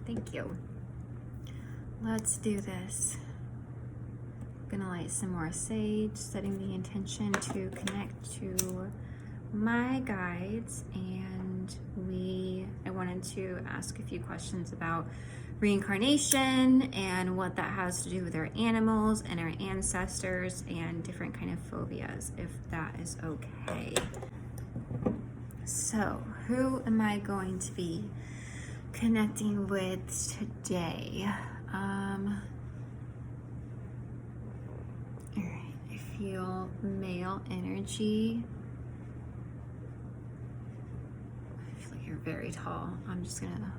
Thank you. Let's do this. I'm gonna light some more sage, setting the intention to connect to my guides, and I wanted to ask a few questions about reincarnation and what that has to do with our animals and our ancestors and different kind of phobias, if that is okay. So, who am I going to be connecting with today? All right, I feel male energy. I feel like you're very tall. I'm just gonna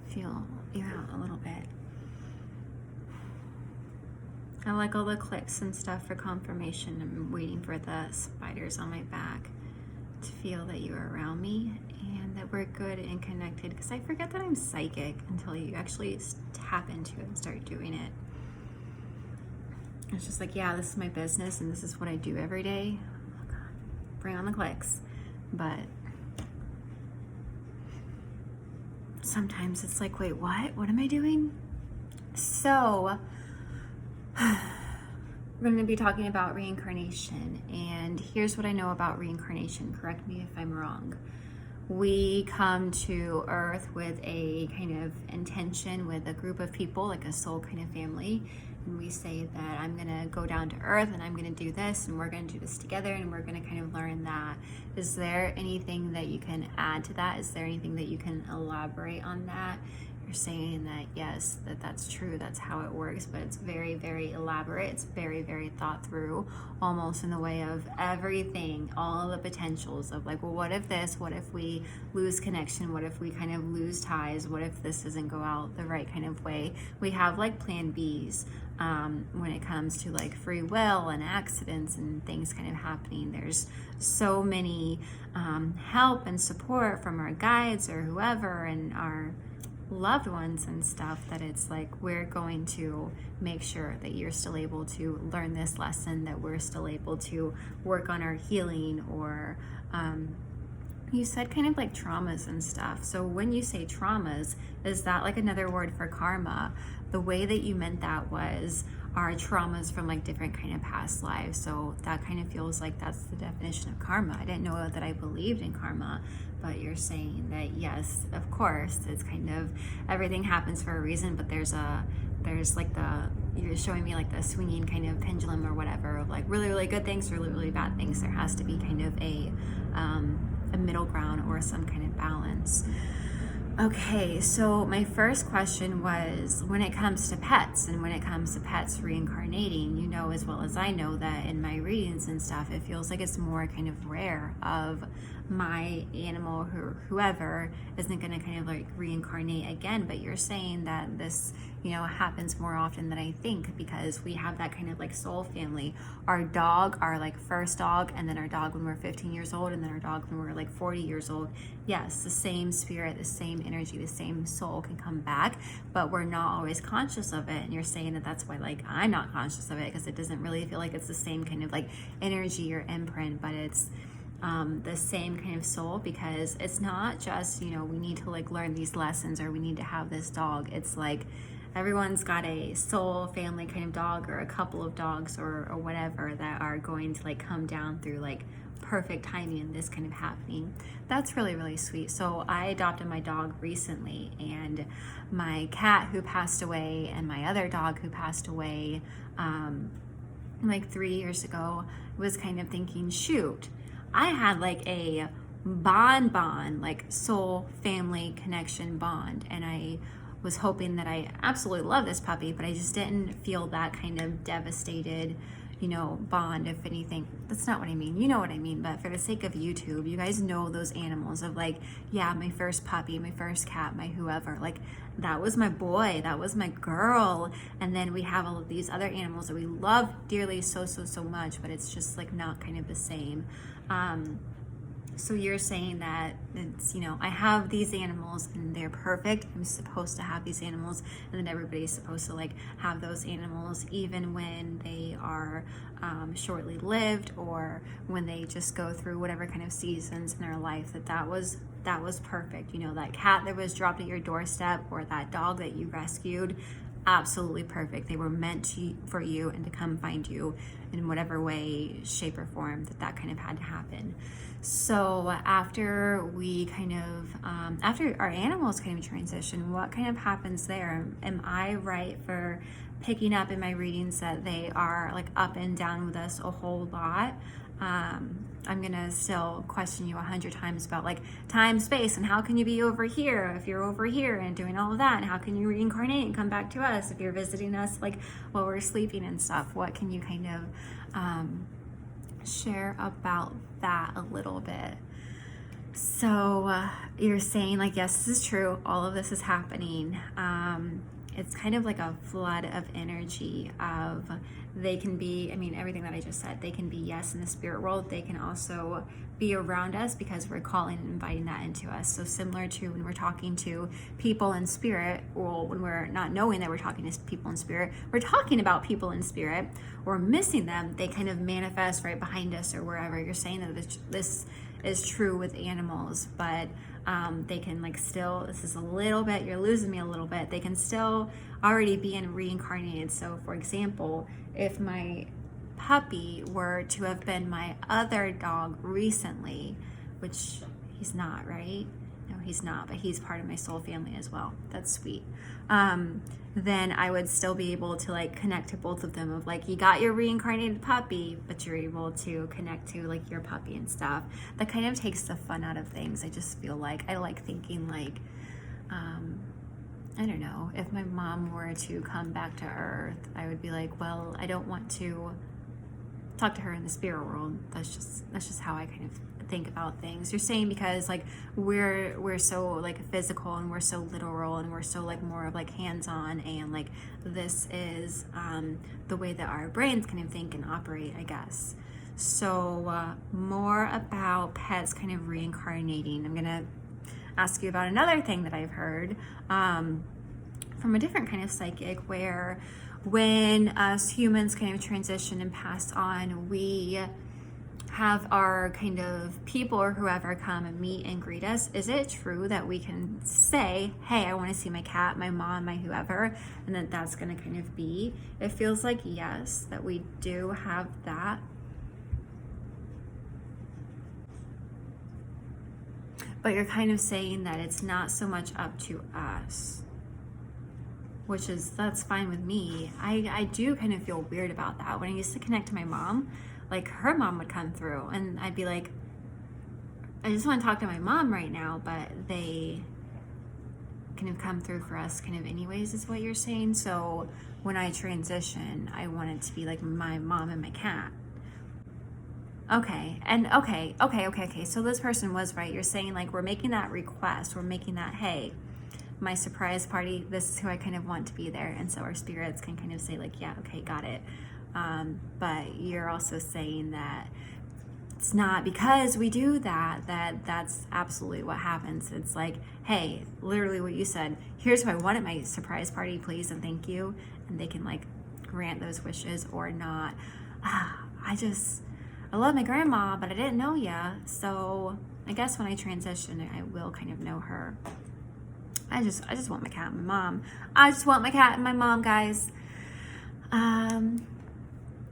feel you out a little bit. I like all the clicks and stuff for confirmation. I'm waiting for the spiders on my back to feel that you are around me and that we're good and connected, because I forget that I'm psychic until you actually tap into it and start doing it. It's just like, yeah, this is my business and this is what I do every day. Oh God, bring on the clicks. But sometimes it's like, wait, what am I doing? So we're going to be talking about reincarnation, and here's what I know about reincarnation. Correct me if I'm wrong. We come to Earth with a kind of intention, with a group of people, like a soul kind of family, and we say that I'm going to go down to Earth and I'm going to do this and we're going to do this together and we're going to kind of learn that. Is there anything that you can add to that? Is there anything that you can elaborate on that? You're saying that yes, that's true, that's how it works, but it's very, very elaborate. It's very, very thought through, almost in the way of everything, all the potentials of like, well, what if this, what if we lose connection, what if we kind of lose ties, what if this doesn't go out the right kind of way? We have like plan Bs when it comes to like free will and accidents and things kind of happening. There's so many help and support from our guides or whoever and our loved ones and stuff, that it's like we're going to make sure that you're still able to learn this lesson, that we're still able to work on our healing, or you said kind of like traumas and stuff. So when you say traumas, is that like another word for karma? The way that you meant that was our traumas from like different kind of past lives. So that kind of feels like that's the definition of karma. I didn't know that I believed in karma, but you're saying that yes, of course, it's kind of everything happens for a reason, but there's like you're showing me like the swinging kind of pendulum or whatever of like really, really good things, really, really bad things. There has to be kind of a middle ground or some kind of balance. Okay, so my first question was, when it comes to pets and when it comes to pets reincarnating, you know as well as I know that in my readings and stuff, it feels like it's more kind of rare of my animal or whoever isn't going to kind of like reincarnate again. But you're saying that this, you know, happens more often than I think, because we have that kind of like soul family. Our dog, our like first dog, and then our dog when we're 15 years old, and then our dog when we're like 40 years old. Yes, the same spirit, the same energy, the same soul can come back, but we're not always conscious of it. And you're saying that that's why like I'm not conscious of it, because it doesn't really feel like it's the same kind of like energy or imprint, but it's the same kind of soul, because it's not just, you know, we need to like learn these lessons or we need to have this dog. It's like everyone's got a soul family kind of dog, or a couple of dogs, or whatever, that are going to like come down through like perfect timing and this kind of happening. That's really, really sweet. So I adopted my dog recently, and my cat who passed away and my other dog who passed away like 3 years ago was kind of thinking, shoot, I had like a bond, like soul family connection bond, and I was hoping that I absolutely love this puppy, but I just didn't feel that kind of devastated, you know, bond. If anything, that's not what I mean, you know what I mean, but for the sake of YouTube, you guys know those animals of like, yeah, my first puppy, my first cat, my whoever, like that was my boy, that was my girl. And then we have all of these other animals that we love dearly so much, but it's just like not kind of the same. So you're saying that it's, I have these animals and they're perfect. I'm supposed to have these animals, and then everybody's supposed to like have those animals even when they are shortly lived, or when they just go through whatever kind of seasons in their life. That was perfect. That cat that was dropped at your doorstep, or that dog that you rescued, absolutely perfect. They were meant for you and to come find you in whatever way, shape, or form that kind of had to happen. So after we after our animals kind of transition, what kind of happens there? Am I right for picking up in my readings that they are like up and down with us a whole lot? I'm gonna still question you 100 times about like time, space, and how can you be over here if you're over here and doing all of that, and how can you reincarnate and come back to us if you're visiting us like while we're sleeping and stuff. What can you kind of share about that a little bit? So you're saying like, yes, this is true, all of this is happening. It's kind of like a flood of energy of, they can be, everything that I just said, they can be, yes, in the spirit world. They can also be around us because we're calling and inviting that into us. So similar to when we're talking to people in spirit, or when we're not knowing that we're talking to people in spirit, we're talking about people in spirit, or missing them, they kind of manifest right behind us or wherever. You're saying that this is true with animals, but they can like still, this is a little bit, you're losing me a little bit, they can still already be reincarnated. So for example, if my puppy were to have been my other dog recently, which he's not, right? No, he's not, but he's part of my soul family as well. That's sweet. Then I would still be able to like connect to both of them, of like, you got your reincarnated puppy, but you're able to connect to like your puppy and stuff. That kind of takes the fun out of things. I just feel like, I like thinking like, I don't know, if my mom were to come back to Earth, I would be like, well, I don't want to talk to her in the spirit world. That's just how I kind of think about things. You're saying because like we're so like physical, and we're so literal, and we're so like more of like hands-on, and like this is the way that our brains kind of think and operate, I guess. So more about pets kind of reincarnating. I'm gonna ask you about another thing that I've heard from a different kind of psychic, where when us humans kind of transition and pass on, we have our kind of people or whoever come and meet and greet us. Is it true that we can say, hey, I want to see my cat, my mom, my whoever, and that that's going to kind of be? It feels like yes, that we do have that. But you're kind of saying that it's not so much up to us, which is, that's fine with me. I do kind of feel weird about that. When I used to connect to my mom, like her mom would come through and I'd be like, I just want to talk to my mom right now, but they kind of come through for us kind of anyways, is what you're saying. So when I transition, I want it to be like my mom and my cat. Okay, and okay. So this person was right. You're saying like, we're making that request, we're making that, hey, my surprise party, this is who I kind of want to be there. And so our spirits can kind of say like, yeah, okay, got it. But you're also saying that it's not because we do that's absolutely what happens. It's like, hey, literally what you said, here's who I want at my surprise party, please and thank you. And they can like grant those wishes or not. I love my grandma, but I didn't know ya. So I guess when I transition, I will kind of know her. I just want my cat and my mom. I just want my cat and my mom, guys.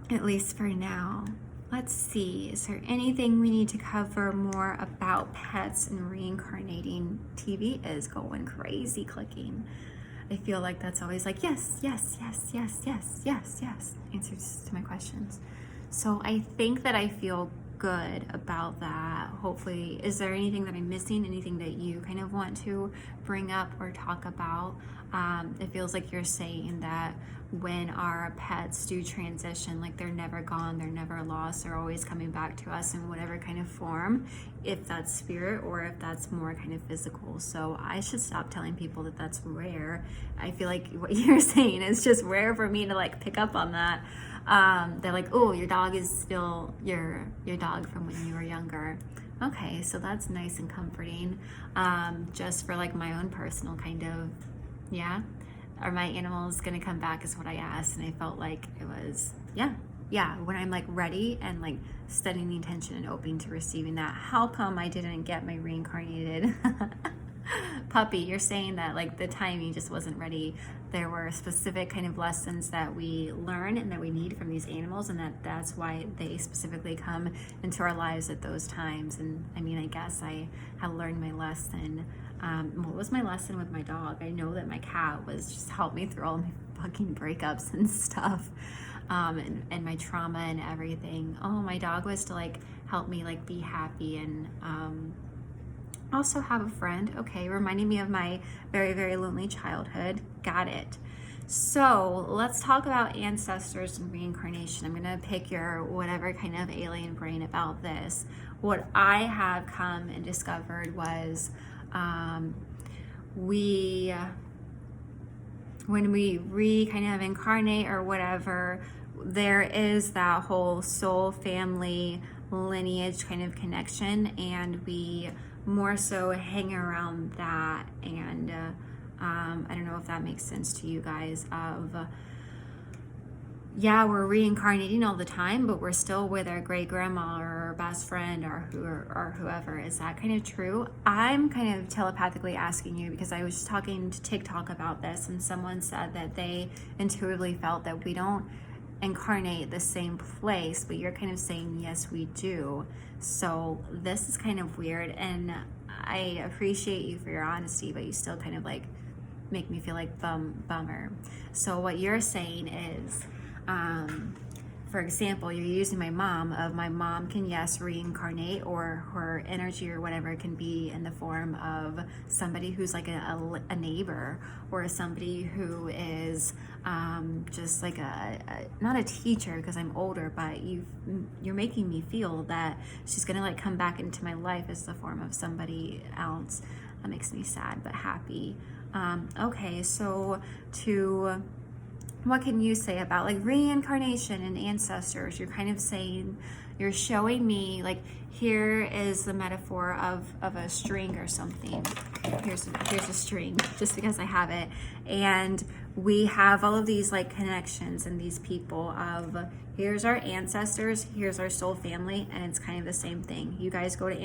At least for now. Let's see, is there anything we need to cover more about pets and reincarnating? TV is going crazy clicking. I feel like that's always like, yes, answers to my questions. So I think that I feel good about that. Hopefully, is there anything that I'm missing? Anything that you kind of want to bring up or talk about? It feels like you're saying that when our pets do transition, like they're never gone, they're never lost, they're always coming back to us in whatever kind of form, if that's spirit or if that's more kind of physical. So I should stop telling people that that's rare. I feel like what you're saying is just rare for me to like pick up on that. They're like, oh, your dog is still your dog from when you were younger. Okay, so that's nice and comforting. Just for like my own personal kind of, yeah. Are my animals gonna come back is what I asked, and I felt like it was, yeah. Yeah, when I'm like ready and like setting the intention and open to receiving that. How come I didn't get my reincarnated puppy? You're saying that like the timing just wasn't ready. There were specific kind of lessons that we learn and that we need from these animals, and that's why they specifically come into our lives at those times. And I mean, I guess I have learned my lesson. What was my lesson with my dog? I know that my cat was just helped me through all my fucking breakups and stuff, and my trauma and everything. Oh, my dog was to like help me like be happy and also have a friend. Okay, reminding me of my very, very lonely childhood. Got it. So let's talk about ancestors and reincarnation. I'm gonna pick your whatever kind of alien brain about this. What I have come and discovered was when we kind of incarnate or whatever, there is that whole soul family lineage kind of connection, and we more so hang around that. And I don't know if that makes sense to you guys of yeah, we're reincarnating all the time, but we're still with our great grandma or our best friend or whoever. Is that kind of true? I'm kind of telepathically asking you because I was just talking to TikTok about this, and someone said that they intuitively felt that we don't incarnate the same place, but you're kind of saying yes, we do. So this is kind of weird, and I appreciate you for your honesty, but you still kind of like make me feel like bummer. So what you're saying is, for example, you're using my mom can, yes, reincarnate, or her energy or whatever can be in the form of somebody who's like a neighbor, or somebody who is just like not a teacher because I'm older, but you're making me feel that she's gonna like come back into my life as the form of somebody else. That makes me sad but happy. Okay, so what can you say about like reincarnation and ancestors? You're kind of saying, you're showing me like, here is the metaphor of a string or something. Here's a string, just because I have it. And we have all of these like connections and these people of, here's our ancestors, here's our soul family, and it's kind of the same thing. You guys go to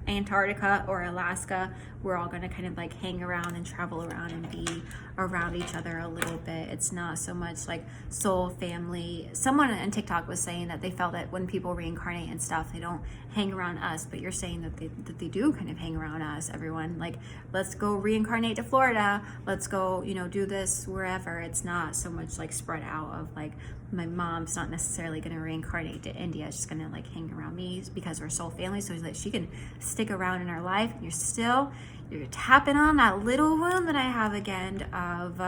Antarctica or Alaska, we're all gonna kind of like hang around and travel around and be around each other a little bit. It's not so much like soul family. Someone on TikTok was saying that they felt that when people reincarnate and stuff, they don't hang around us, but you're saying that they do kind of hang around us, everyone. Like, let's go reincarnate to Florida, let's go, do this wherever. It's not so much like spread out of like, my mom's not necessarily going to reincarnate to India. She's going to like hang around me because we're soul family, so that she can stick around in our life. And you're tapping on that little wound that I have again of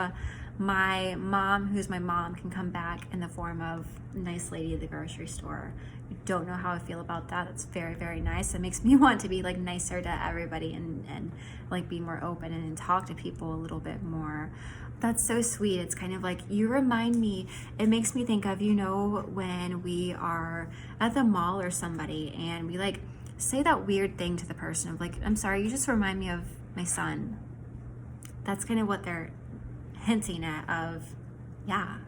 my mom, who's my mom, can come back in the form of a nice lady at the grocery store. I don't know how I feel about that. It's very, very nice. It makes me want to be like nicer to everybody and like be more open and talk to people a little bit more. That's so sweet. It's kind of like, you remind me, it makes me think of, when we are at the mall or somebody and we like say that weird thing to the person of like, I'm sorry, you just remind me of my son. That's kind of what they're hinting at of, yeah,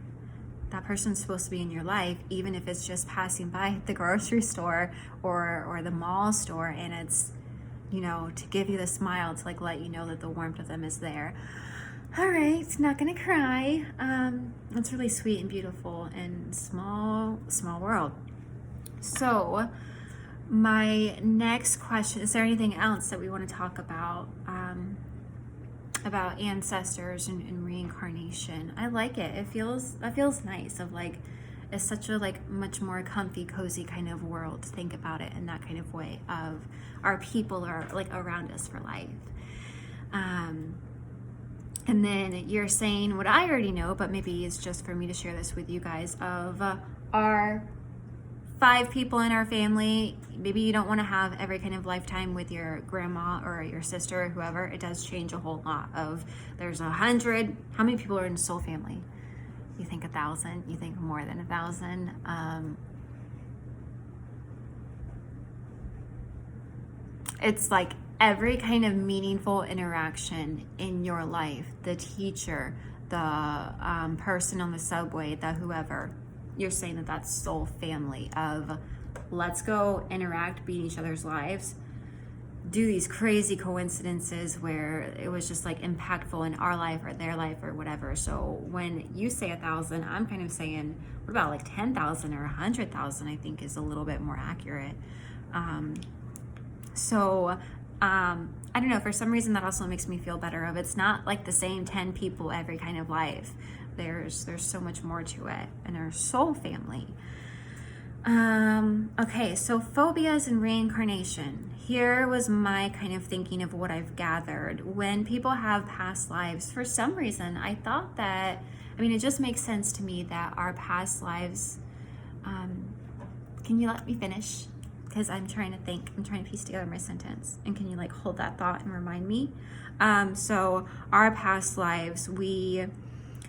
that person's supposed to be in your life, even if it's just passing by the grocery store or the mall store, and it's, to give you the smile, to like let you know that the warmth of them is there. All right, not gonna cry. That's really sweet and beautiful and small world. So my next question, is there anything else that we want to talk about ancestors and reincarnation? I like it. That feels nice of like, it's such a like much more comfy, cozy kind of world to think about it in that kind of way of our people are like around us for life. And then you're saying what I already know, but maybe it's just for me to share this with you guys of our 5 people in our family. Maybe you don't want to have every kind of lifetime with your grandma or your sister or whoever. It does change a whole lot of, there's 100. How many people are in soul family? You think 1,000? You think more than 1,000? It's like every kind of meaningful interaction in your life, the teacher, the person on the subway, the whoever, you're saying that that's soul family of let's go interact, be in each other's lives, do these crazy coincidences where it was just like impactful in our life or their life or whatever. So when you say 1,000, I'm kind of saying, what about like 10,000 or 100,000? I think is a little bit more accurate. I don't know, for some reason that also makes me feel better of it's not like the same 10 people every kind of life. There's so much more to it, and our soul family. Okay, so phobias and reincarnation. Here was my kind of thinking of what I've gathered. When people have past lives, for some reason, I thought that, I mean, it just makes sense to me that our past lives, can you let me finish? Because I'm trying to think, I'm trying to piece together my sentence. And can you like hold that thought and remind me? So our past lives, we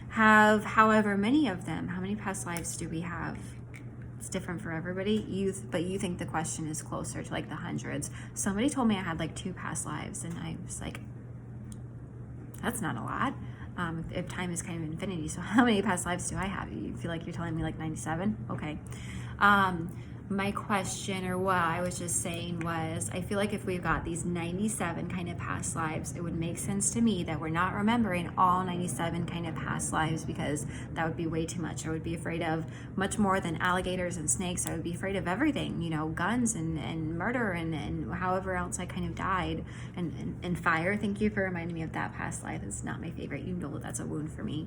have however many of them. How many past lives do we have? It's different for everybody. But you think the question is closer to like the hundreds. Somebody told me I had like 2 past lives, and I was like, that's not a lot. If time is kind of infinity, so how many past lives do I have? You feel like you're telling me like 97? Okay. My question, or what I was just saying, was I feel like if we've got these 97 kind of past lives, it would make sense to me that we're not remembering all 97 kind of past lives, because that would be way too much. I would be afraid of much more than alligators and snakes. I would be afraid of everything, you know, guns and murder and however else I kind of died. And fire, thank you for reminding me of that past life. It's not my favorite. You know that's a wound for me.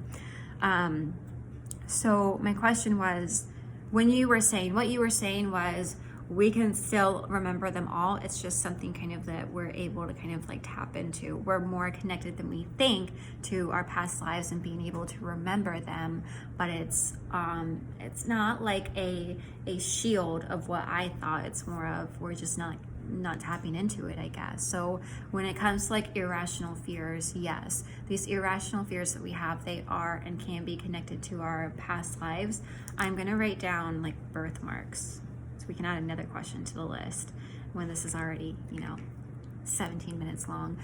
So my question was, when you were saying, what you were saying was, we can still remember them all. It's just something kind of that we're able to kind of like tap into. We're more connected than we think to our past lives and being able to remember them. But it's not like a shield of what I thought. It's more of we're just not tapping into it, I guess. So when it comes to like irrational fears, yes, these irrational fears that we have, they are and can be connected to our past lives. I'm gonna write down like birthmarks, so we can add another question to the list when this is already, 17 minutes long.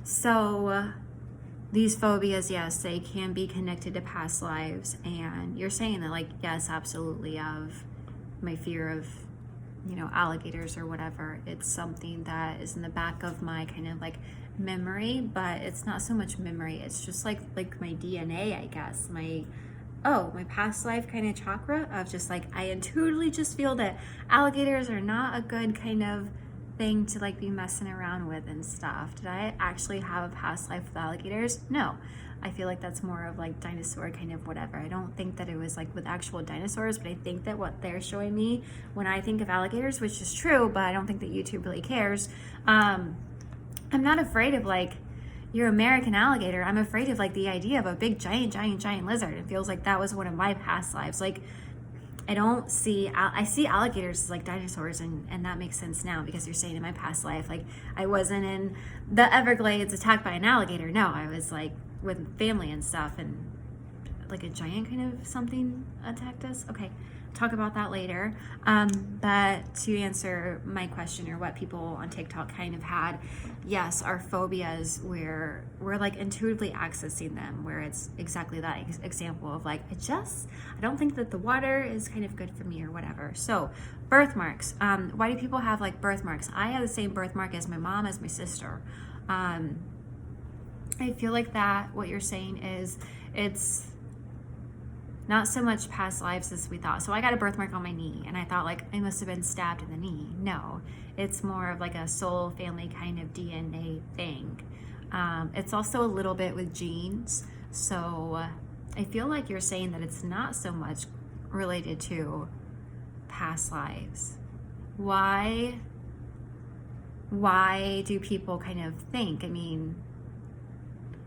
So these phobias, yes, they can be connected to past lives. And you're saying that, like, yes, absolutely, of my fear of alligators or whatever. It's something that is in the back of my kind of like memory, but it's not so much memory. It's just like my DNA, I guess. My past life kind of chakra of just like, I intuitively just feel that alligators are not a good kind of thing to like be messing around with and stuff. Did I actually have a past life with alligators? No. I feel like that's more of like dinosaur kind of whatever. I don't think that it was like with actual dinosaurs, but I think that what they're showing me when I think of alligators, which is true, but I don't think that YouTube really cares. I'm not afraid of like your American alligator. I'm afraid of like the idea of a big giant lizard. It feels like that was one of my past lives. Like I see alligators as like dinosaurs, and that makes sense now because you're saying in my past life, like I wasn't in the Everglades attacked by an alligator. No, I was like with family and stuff, and like a giant kind of something attacked us. Okay, talk about that later. But to answer my question, or what people on TikTok kind of had, yes, our phobias, we're like intuitively accessing them, where it's exactly that example of like, I don't think that the water is kind of good for me or whatever. So birthmarks, why do people have like birthmarks? I have the same birthmark as my mom, as my sister. I feel like that what you're saying is it's not so much past lives as we thought. So I got a birthmark on my knee, and I thought like I must have been stabbed in the knee. No, it's more of like a soul family kind of DNA thing. It's also a little bit with genes. So I feel like you're saying that it's not so much related to past lives. Why do people kind of think? I mean,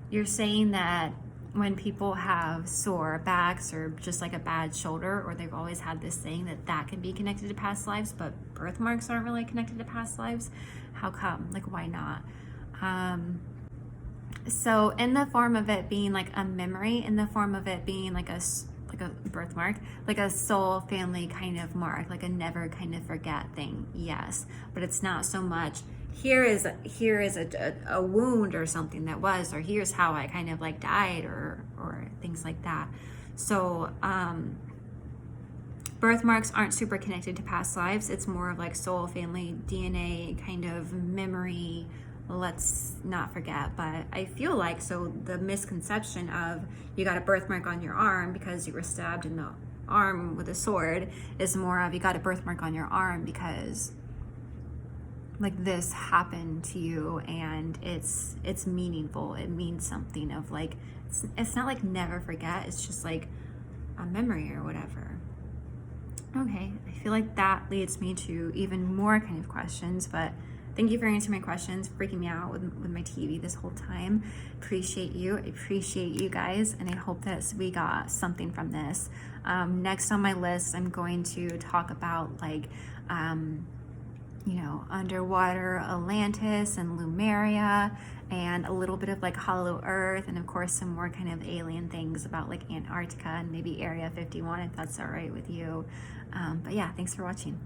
you're saying that when people have sore backs or just like a bad shoulder, or they've always had this thing, that can be connected to past lives, but birthmarks aren't really connected to past lives. How come? Like, why not? So in the form of it being like a memory, in the form of it being like like a birthmark, like a soul family kind of mark, like a never kind of forget thing. Yes, but it's not so much here is a wound or something that was, or here's how I kind of like died, or things like that. So birthmarks aren't super connected to past lives. It's more of like soul family DNA kind of memory. Let's not forget. But I feel like, so the misconception of you got a birthmark on your arm because you were stabbed in the arm with a sword is more of you got a birthmark on your arm because like this happened to you, and it's meaningful. It means something of like, it's not like never forget. It's just like a memory or whatever. Okay, I feel like that leads me to even more kind of questions, but thank you for answering my questions, freaking me out with my TV this whole time. Appreciate you. I appreciate you guys, and I hope that we got something from this. Next on my list, I'm going to talk about like, underwater Atlantis and Lemuria, and a little bit of like Hollow Earth, and of course some more kind of alien things about like Antarctica and maybe Area 51, if that's all right with you. But yeah, thanks for watching.